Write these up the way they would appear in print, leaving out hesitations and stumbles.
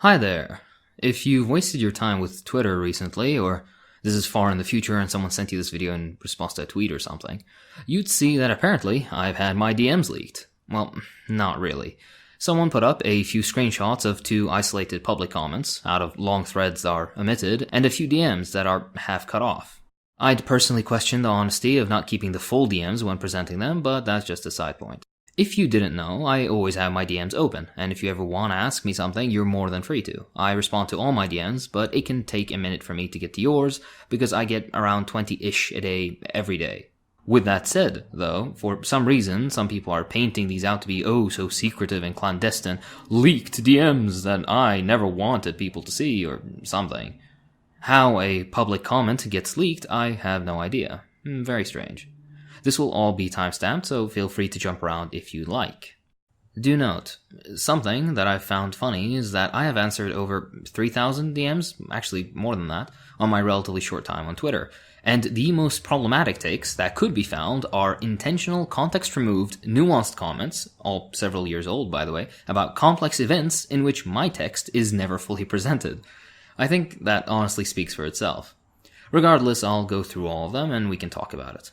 Hi there. If you've wasted your time with Twitter recently, or this is far in the future and someone sent you this video in response to a tweet or something, you'd see that apparently I've had my DMs leaked. Well, not really. Someone put up a few screenshots of 2 isolated public comments out of long threads that are omitted, and a few DMs that are half cut off. I'd personally question the honesty of not keeping the full DMs when presenting them, but that's just a side point. If you didn't know, I always have my DMs open, and if you ever want to ask me something, you're more than free to. I respond to all my DMs, but it can take a minute for me to get to yours, because I get around 20-ish a day every day. With that said, though, for some reason, some people are painting these out to be so secretive and clandestine, leaked DMs that I never wanted people to see, or something. How a public comment gets leaked, I have no idea. Very strange. This will all be timestamped, so feel free to jump around if you like. Do note, something that I've found funny is that I have answered over 3,000 DMs, actually more than that, on my relatively short time on Twitter, and the most problematic takes that could be found are intentional, context-removed, nuanced comments, all several years old by the way, about complex events in which my text is never fully presented. I think that honestly speaks for itself. Regardless, I'll go through all of them and we can talk about it.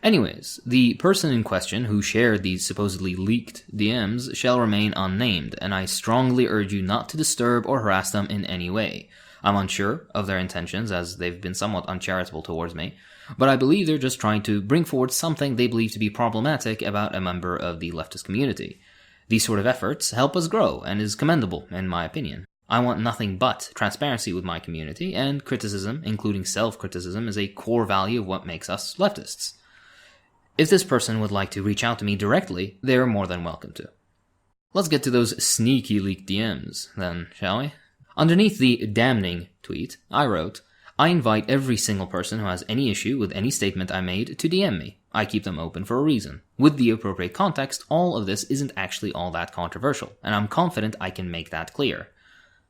Anyways, the person in question who shared these supposedly leaked DMs shall remain unnamed, and I strongly urge you not to disturb or harass them in any way. I'm unsure of their intentions, as they've been somewhat uncharitable towards me, but I believe they're just trying to bring forward something they believe to be problematic about a member of the leftist community. These sort of efforts help us grow, and is commendable, in my opinion. I want nothing but transparency with my community, and criticism, including self-criticism, is a core value of what makes us leftists. If this person would like to reach out to me directly, they're more than welcome to. Let's get to those sneaky leaked DMs, then, shall we? Underneath the damning tweet, I wrote, I invite every single person who has any issue with any statement I made to DM me. I keep them open for a reason. With the appropriate context, all of this isn't actually all that controversial, and I'm confident I can make that clear.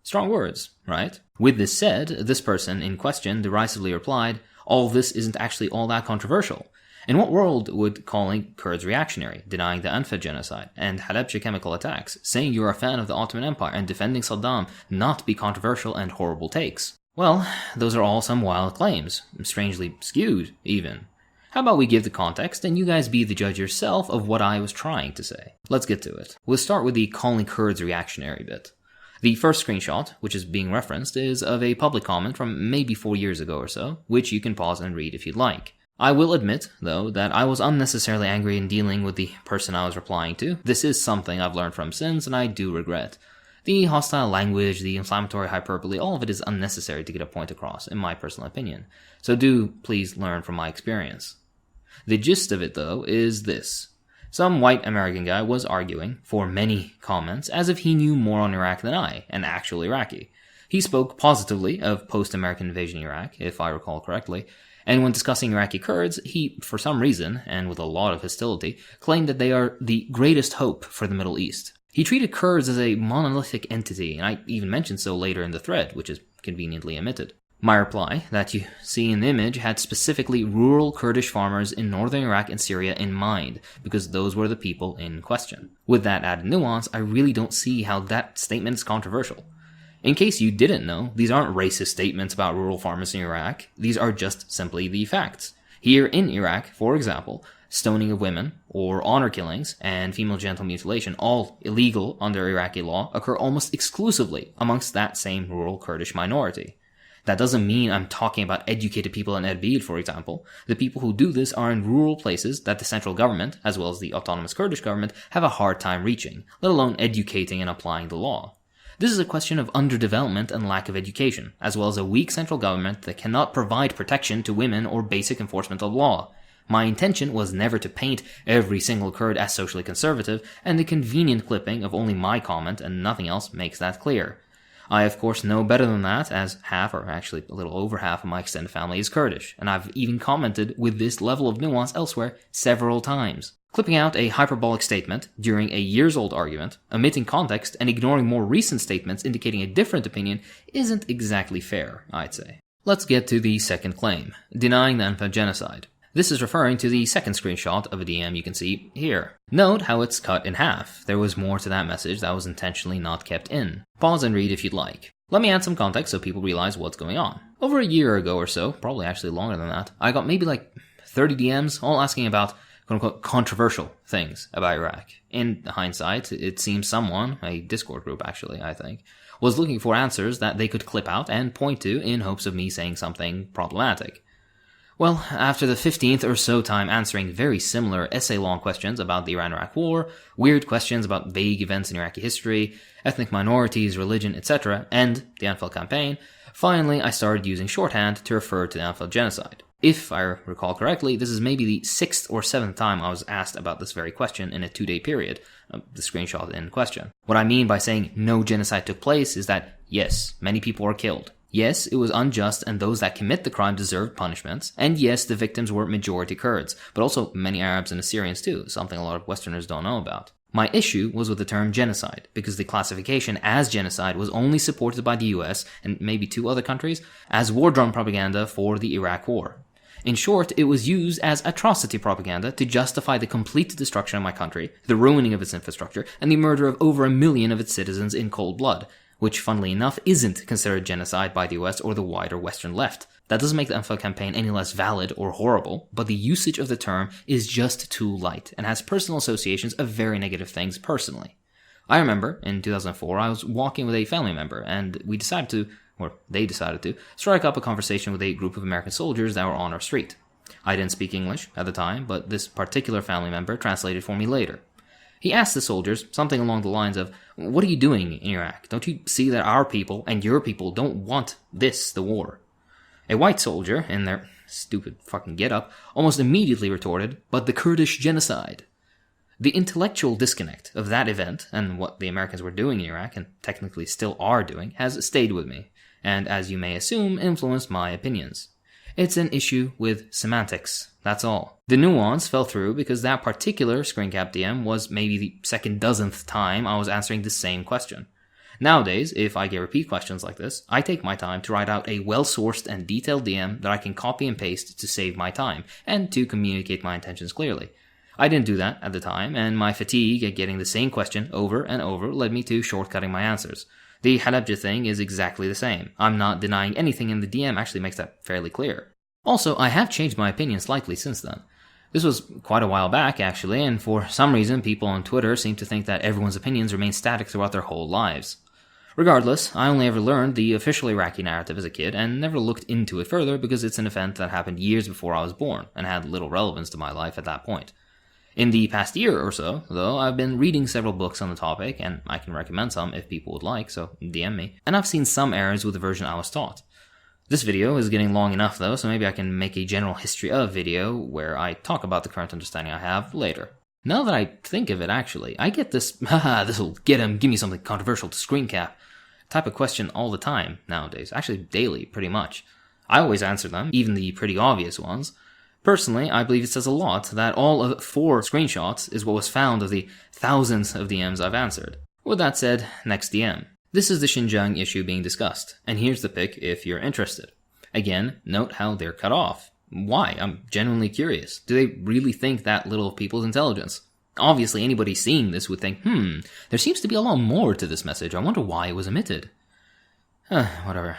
Strong words, right? With this said, this person in question derisively replied, all this isn't actually all that controversial. In what world would calling Kurds reactionary, denying the Anfa genocide, and Halabja chemical attacks, saying you're a fan of the Ottoman Empire, and defending Saddam not be controversial and horrible takes? Well, those are all some wild claims, strangely skewed, even. How about we give the context, and you guys be the judge yourself of what I was trying to say. Let's get to it. We'll start with the calling Kurds reactionary bit. The first screenshot, which is being referenced, is of a public comment from maybe 4 years ago or so, which you can pause and read if you'd like. I will admit, though, that I was unnecessarily angry in dealing with the person I was replying to. This is something I've learned from since, and I do regret. The hostile language, the inflammatory hyperbole, all of it is unnecessary to get a point across, in my personal opinion. So do please learn from my experience. The gist of it, though, is this. Some white American guy was arguing, for many comments, as if he knew more on Iraq than I, an actual Iraqi. He spoke positively of post-American invasion in Iraq, if I recall correctly, and when discussing Iraqi Kurds, he, for some reason, and with a lot of hostility, claimed that they are the greatest hope for the Middle East. He treated Kurds as a monolithic entity, and I even mentioned so later in the thread, which is conveniently omitted. My reply, that you see in the image, had specifically rural Kurdish farmers in northern Iraq and Syria in mind, because those were the people in question. With that added nuance, I really don't see how that statement is controversial. In case you didn't know, these aren't racist statements about rural farmers in Iraq, these are just simply the facts. Here in Iraq, for example, stoning of women, or honor killings, and female genital mutilation, all illegal under Iraqi law, occur almost exclusively amongst that same rural Kurdish minority. That doesn't mean I'm talking about educated people in Erbil, for example. The people who do this are in rural places that the central government, as well as the autonomous Kurdish government, have a hard time reaching, let alone educating and applying the law. This is a question of underdevelopment and lack of education, as well as a weak central government that cannot provide protection to women or basic enforcement of law. My intention was never to paint every single Kurd as socially conservative, and the convenient clipping of only my comment and nothing else makes that clear. I of course know better than that, as half, or actually a little over half of my extended family is Kurdish, and I've even commented with this level of nuance elsewhere several times. Clipping out a hyperbolic statement during a years-old argument, omitting context, and ignoring more recent statements indicating a different opinion isn't exactly fair, I'd say. Let's get to the second claim, denying the Anfa genocide. This is referring to the second screenshot of a DM you can see here. Note how it's cut in half. There was more to that message that was intentionally not kept in. Pause and read if you'd like. Let me add some context so people realize what's going on. Over a year ago or so, probably actually longer than that, I got maybe like 30 DMs all asking about quote-unquote controversial things about Iraq. In hindsight, it seems someone, a Discord group actually, I think, was looking for answers that they could clip out and point to in hopes of me saying something problematic. Well, after the 15th or so time answering very similar essay-long questions about the Iran-Iraq War, weird questions about vague events in Iraqi history, ethnic minorities, religion, etc., and the Anfal campaign, finally I started using shorthand to refer to the Anfal genocide. If I recall correctly, this is maybe the 6th or 7th time I was asked about this very question in a 2-day period, the screenshot in question. What I mean by saying no genocide took place is that, yes, many people were killed. Yes, it was unjust and those that commit the crime deserved punishments. And yes, the victims were majority Kurds, but also many Arabs and Assyrians too, something a lot of Westerners don't know about. My issue was with the term genocide, because the classification as genocide was only supported by the US, and maybe 2 other countries, as war drum propaganda for the Iraq War. In short, it was used as atrocity propaganda to justify the complete destruction of my country, the ruining of its infrastructure, and the murder of over 1 million of its citizens in cold blood, which funnily enough isn't considered genocide by the US or the wider Western left. That doesn't make the Anfal campaign any less valid or horrible, but the usage of the term is just too light and has personal associations of very negative things personally. I remember, in 2004, I was walking with a family member, and they decided to, strike up a conversation with a group of American soldiers that were on our street. I didn't speak English at the time, but this particular family member translated for me later. He asked the soldiers something along the lines of, "What are you doing in Iraq? Don't you see that our people and your people don't want the war?" A white soldier, in their stupid fucking getup, almost immediately retorted, "But the Kurdish genocide." The intellectual disconnect of that event and what the Americans were doing in Iraq, and technically still are doing, has stayed with me, and as you may assume, influenced my opinions. It's an issue with semantics, that's all. The nuance fell through because that particular screencap DM was maybe the 2,000th time I was answering the same question. Nowadays, if I get repeat questions like this, I take my time to write out a well-sourced and detailed DM that I can copy and paste to save my time, and to communicate my intentions clearly. I didn't do that at the time, and my fatigue at getting the same question over and over led me to shortcutting my answers. The Halabja thing is exactly the same. I'm not denying anything, and the DM actually makes that fairly clear. Also, I have changed my opinion slightly since then. This was quite a while back, actually, and for some reason people on Twitter seem to think that everyone's opinions remain static throughout their whole lives. Regardless, I only ever learned the official Iraqi narrative as a kid and never looked into it further because it's an event that happened years before I was born and had little relevance to my life at that point. In the past year or so, though, I've been reading several books on the topic, and I can recommend some if people would like, so DM me, and I've seen some errors with the version I was taught. This video is getting long enough though, so maybe I can make a general history of video where I talk about the current understanding I have later. Now that I think of it actually, I get this, haha, this'll get him, give me something controversial to screen cap, type of question all the time nowadays, actually daily pretty much. I always answer them, even the pretty obvious ones. Personally, I believe it says a lot that all of 4 screenshots is what was found of the thousands of DMs I've answered. With that said, next DM. This is the Xinjiang issue being discussed, and here's the pic if you're interested. Again, note how they're cut off. Why? I'm genuinely curious. Do they really think that little of people's intelligence? Obviously, anybody seeing this would think, there seems to be a lot more to this message. I wonder why it was omitted. Whatever.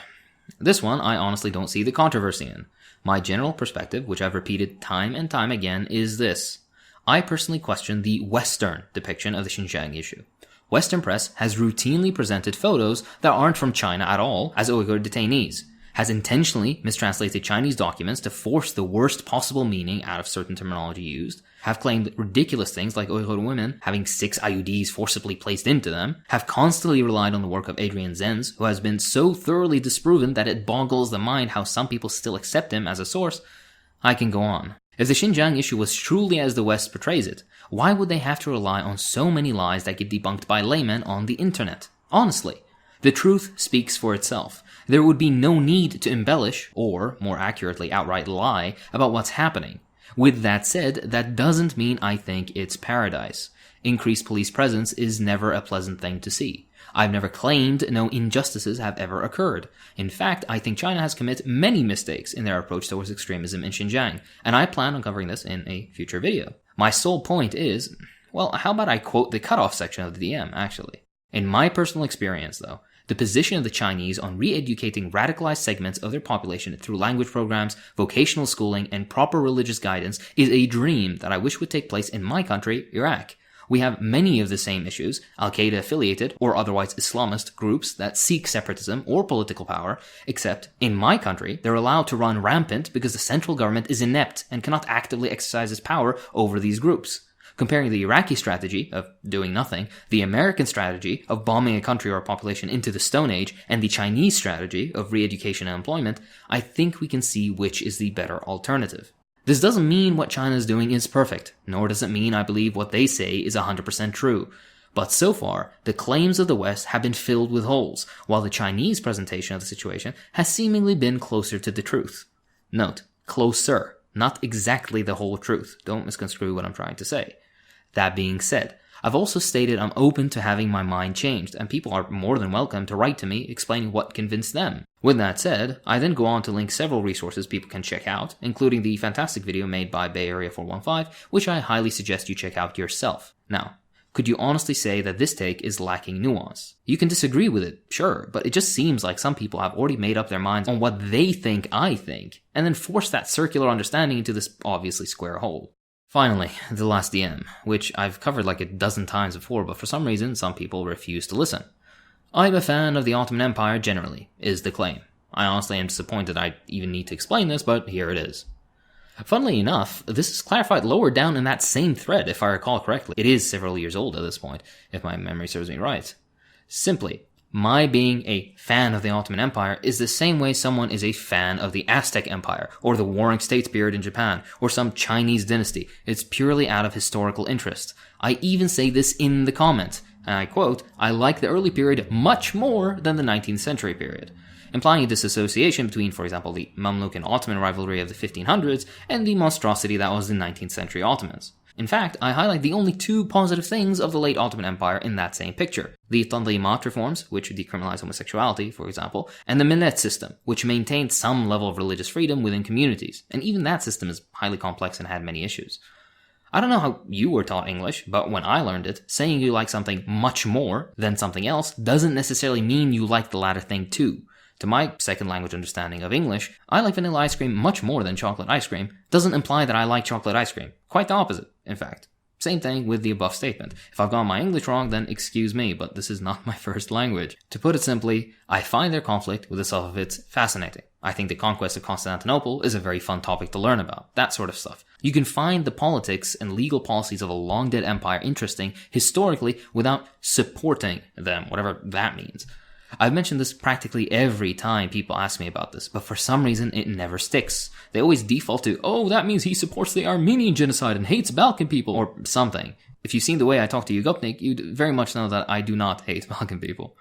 This one, I honestly don't see the controversy in. My general perspective, which I've repeated time and time again, is this. I personally question the Western depiction of the Xinjiang issue. Western press has routinely presented photos that aren't from China at all as Uyghur detainees, has intentionally mistranslated Chinese documents to force the worst possible meaning out of certain terminology used, have claimed ridiculous things like Uyghur women having 6 IUDs forcibly placed into them, have constantly relied on the work of Adrian Zenz, who has been so thoroughly disproven that it boggles the mind how some people still accept him as a source. I can go on. If the Xinjiang issue was truly as the West portrays it, why would they have to rely on so many lies that get debunked by laymen on the internet? Honestly, the truth speaks for itself. There would be no need to embellish, or, more accurately, outright lie about what's happening. With that said, that doesn't mean I think it's paradise. Increased police presence is never a pleasant thing to see. I've never claimed no injustices have ever occurred. In fact, I think China has committed many mistakes in their approach towards extremism in Xinjiang, and I plan on covering this in a future video. My sole point is, well, how about I quote the cutoff section of the DM, actually. In my personal experience, though, the position of the Chinese on re-educating radicalized segments of their population through language programs, vocational schooling, and proper religious guidance is a dream that I wish would take place in my country, Iraq. We have many of the same issues, Al-Qaeda affiliated or otherwise Islamist groups that seek separatism or political power, except in my country they're allowed to run rampant because the central government is inept and cannot actively exercise its power over these groups. Comparing the Iraqi strategy of doing nothing, the American strategy of bombing a country or a population into the Stone Age, and the Chinese strategy of re-education and employment, I think we can see which is the better alternative. This doesn't mean what China is doing is perfect, nor does it mean I believe what they say is 100% true. But so far, the claims of the West have been filled with holes, while the Chinese presentation of the situation has seemingly been closer to the truth. Note, closer, not exactly the whole truth. Don't misconstrue what I'm trying to say. That being said, I've also stated I'm open to having my mind changed, and people are more than welcome to write to me explaining what convinced them. With that said, I then go on to link several resources people can check out, including the fantastic video made by Bay Area 415, which I highly suggest you check out yourself. Now, could you honestly say that this take is lacking nuance? You can disagree with it, sure, but it just seems like some people have already made up their minds on what they think I think, and then force that circular understanding into this obviously square hole. Finally, the last DM, which I've covered like a dozen times before, but for some reason some people refuse to listen. I'm a fan of the Ottoman Empire generally, is the claim. I honestly am disappointed I even need to explain this, but here it is. Funnily enough, this is clarified lower down in that same thread, if I recall correctly. It is several years old at this point, if my memory serves me right. Simply, my being a fan of the Ottoman Empire is the same way someone is a fan of the Aztec Empire, or the Warring States period in Japan, or some Chinese dynasty. It's purely out of historical interest. I even say this in the comment, and I quote, I like the early period much more than the 19th century period, implying a disassociation between, for example, the Mamluk and Ottoman rivalry of the 1500s and the monstrosity that was the 19th century Ottomans. In fact, I highlight the only two positive things of the late Ottoman Empire in that same picture. The Tanzimat reforms, which decriminalized homosexuality, for example, and the millet system, which maintained some level of religious freedom within communities, and even that system is highly complex and had many issues. I don't know how you were taught English, but when I learned it, saying you like something much more than something else doesn't necessarily mean you like the latter thing too. To my second language understanding of English, I like vanilla ice cream much more than chocolate ice cream doesn't imply that I like chocolate ice cream. Quite the opposite, in fact. Same thing with the above statement. If I've got my English wrong, then excuse me, but this is not my first language. To put it simply, I find their conflict with the Safavids fascinating. I think the conquest of Constantinople is a very fun topic to learn about, that sort of stuff. You can find the politics and legal policies of a long-dead empire interesting historically without supporting them, whatever that means. I've mentioned this practically every time people ask me about this, but for some reason it never sticks. They always default to, oh, that means he supports the Armenian genocide and hates Balkan people, or something. If you've seen the way I talk to you, Gopnik, you'd very much know that I do not hate Balkan people.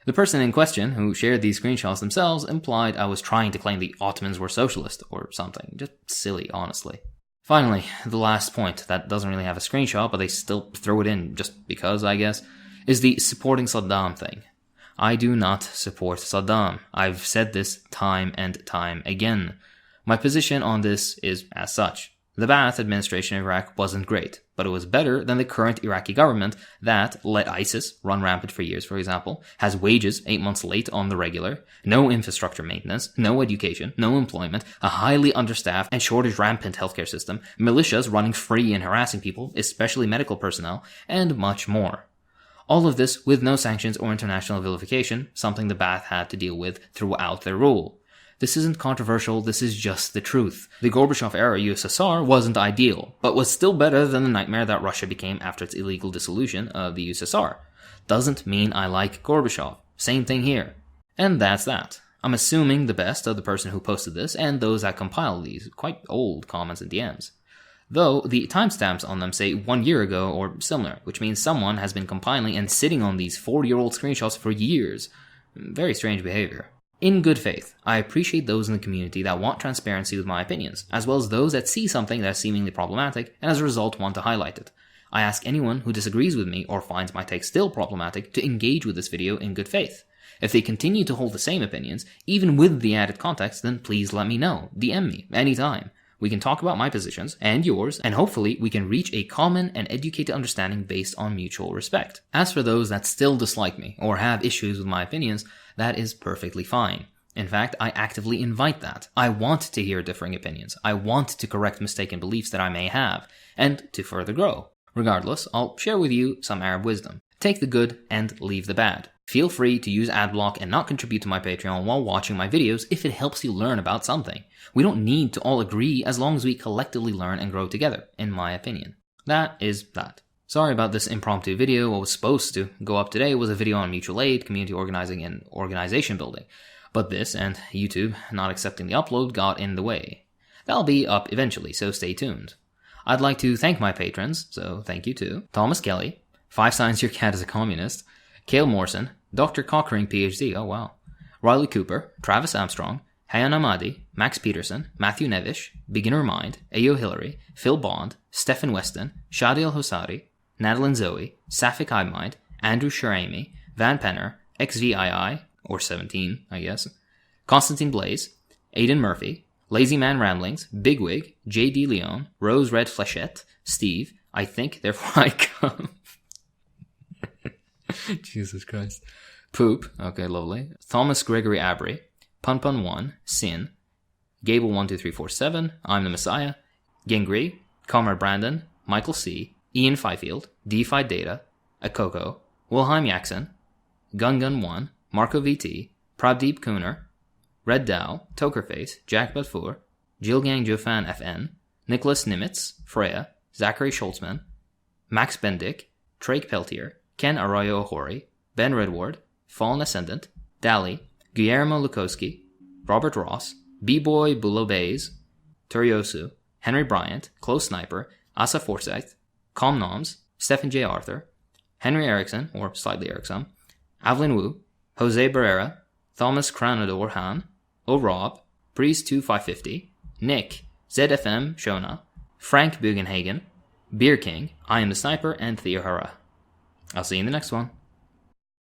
The person in question, who shared these screenshots themselves, implied I was trying to claim the Ottomans were socialist, or something. Just silly, honestly. Finally, the last point that doesn't really have a screenshot, but they still throw it in just because, I guess, is the supporting Saddam thing. I do not support Saddam. I've said this time and time again. My position on this is as such. The Ba'ath administration in Iraq wasn't great, but it was better than the current Iraqi government that let ISIS run rampant for years, for example, has wages 8 months late on the regular, no infrastructure maintenance, no education, no employment, a highly understaffed and shortage rampant healthcare system, militias running free and harassing people, especially medical personnel, and much more. All of this with no sanctions or international vilification, something the Ba'ath had to deal with throughout their rule. This isn't controversial, this is just the truth. The Gorbachev-era USSR wasn't ideal, but was still better than the nightmare that Russia became after its illegal dissolution of the USSR. Doesn't mean I like Gorbachev. Same thing here. And that's that. I'm assuming the best of the person who posted this and those that compiled these quite old comments and DMs. Though the timestamps on them say 1 year ago or similar, which means someone has been compiling and sitting on these 4-year-old screenshots for years. Very strange behavior. In good faith, I appreciate those in the community that want transparency with my opinions, as well as those that see something that is seemingly problematic and as a result want to highlight it. I ask anyone who disagrees with me or finds my take still problematic to engage with this video in good faith. If they continue to hold the same opinions, even with the added context, then please let me know. DM me, anytime. We can talk about my positions and yours, and hopefully we can reach a common and educated understanding based on mutual respect. As for those that still dislike me or have issues with my opinions, that is perfectly fine. In fact, I actively invite that. I want to hear differing opinions. I want to correct mistaken beliefs that I may have, and to further grow. Regardless, I'll share with you some Arab wisdom. Take the good and leave the bad. Feel free to use adblock and not contribute to my Patreon while watching my videos if it helps you learn about something. We don't need to all agree as long as we collectively learn and grow together, in my opinion. That is that. Sorry about this impromptu video. What was supposed to go up today was a video on mutual aid, community organizing, and organization building. But this and YouTube not accepting the upload got in the way. That'll be up eventually, so stay tuned. I'd like to thank my patrons, so thank you too. Thomas Kelly, 5 Signs Your Cat is a Communist, Cale Morrison, Dr. Cockring PhD, oh wow, Riley Cooper, Travis Armstrong, Hayan Ahmadi, Max Peterson, Matthew Nevish, Beginner Mind, Ayo Hillary, Phil Bond, Stephen Weston, Shadi Al-Hosari, Nadalyn Zoe, Safik Eyemind, Andrew Sharami, Van Penner, XVII, or 17, I guess, Constantine Blaze, Aidan Murphy, Lazy Man Ramblings, Bigwig, J.D. Leon, Rose Red Flechette, Steve, I Think, Therefore I Come. Jesus Christ. Poop, okay, lovely. Thomas Gregory Abry, Punpun1, Sin, Gable12347, I'm the Messiah, Gingri, Comrade Brandon, Michael C., Ian Fifield, DeFi Data, Akoko, Wilhelm Jackson, Gungun1, Marco VT, Prabdeep Kuner, Red Dow, Tokerface, Jack Badfour, Jilgang Jofan FN, Nicholas Nimitz, Freya, Zachary Schultzman, Max Bendick, Trake Peltier, Ken Arroyo Ohori, Ben Redward, Fallen Ascendant, Dali, Guillermo Lukowski, Robert Ross, B-Boy Bulo Bays, Turiosu, Henry Bryant, Close Sniper, Asa Forsyth, Calm Noms, Stephen J. Arthur, Henry Erickson, or slightly Erickson, Avlin Wu, Jose Barrera, Thomas Cranador Han, O'Rob, Priest2550, Nick, ZFM Shona, Frank Bugenhagen, Beer King, I Am the Sniper, and Theo Hara. I'll see you in the next one.